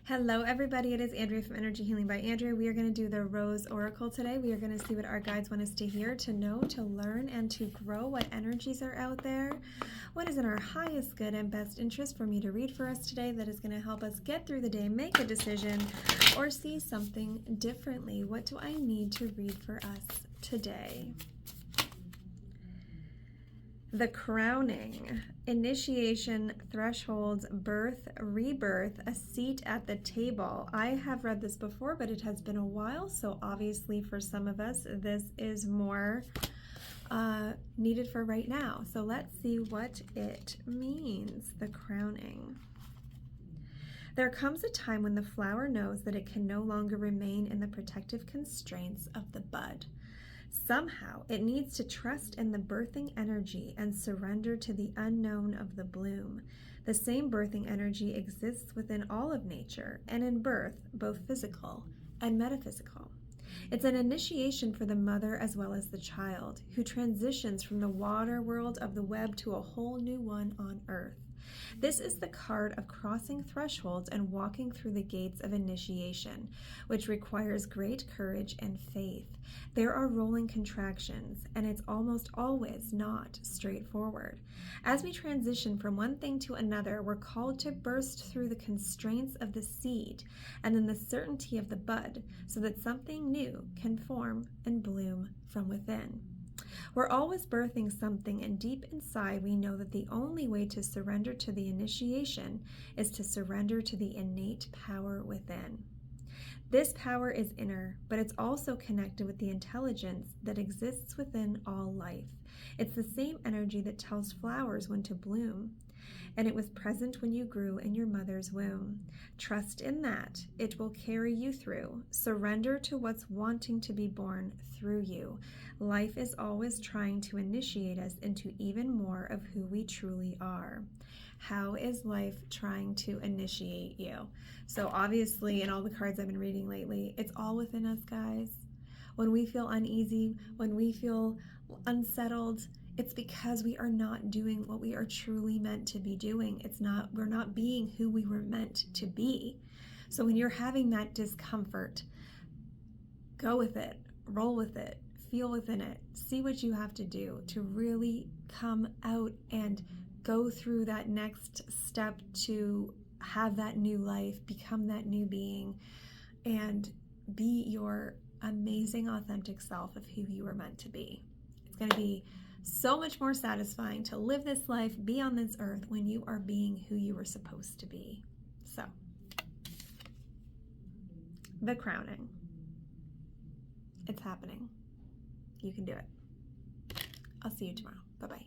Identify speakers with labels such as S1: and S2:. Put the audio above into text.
S1: Hello, everybody. It is Andrea from Energy Healing by Andrea. We are going to do the Rose Oracle today. We are going to see what our guides want us to hear, to know, to learn, and to grow. What energies are out there? What is in our highest good and best interest for me to read for us today that is going to help us get through the day, make a decision, or see something differently? What do I need to read for us today? The crowning, initiation, thresholds, birth, rebirth, a seat at the table. I have read this before, but it has been a while, so obviously for some of us, this is more needed for right now. So let's see what it means, the crowning. There comes a time when the flower knows that it can no longer remain in the protective constraints of the bud. Somehow, it needs to trust in the birthing energy and surrender to the unknown of the bloom. The same birthing energy exists within all of nature, and in birth, both physical and metaphysical. It's an initiation for the mother as well as the child, who transitions from the water world of the web to a whole new one on earth. This is the card of crossing thresholds and walking through the gates of initiation, which requires great courage and faith. There are rolling contractions, and it's almost always not straightforward. As we transition from one thing to another, we're called to burst through the constraints of the seed and then the certainty of the bud, so that something new can form and bloom from within. We're always birthing something, and deep inside we know that the only way to surrender to the initiation is to surrender to the innate power within. This power is inner, but it's also connected with the intelligence that exists within all life. It's the same energy that tells flowers when to bloom, and it was present when you grew in your mother's womb. Trust in that. It will carry you through. Surrender to what's wanting to be born through you. Life is always trying to initiate us into even more of who we truly are. How is life trying to initiate you? So obviously, in all the cards I've been reading lately, it's all within us, guys. When we feel uneasy, when we feel unsettled, it's because we are not doing what we are truly meant to be doing. We're not being who we were meant to be. So when you're having that discomfort, go with it, roll with it, feel within it, see what you have to do to really come out and go through that next step to have that new life, become that new being, and be your amazing, authentic self of who you were meant to be. It's going to be so much more satisfying to live this life, be on this earth, when you are being who you were supposed to be. So, the crowning. It's happening. You can do it. I'll see you tomorrow. Bye-bye.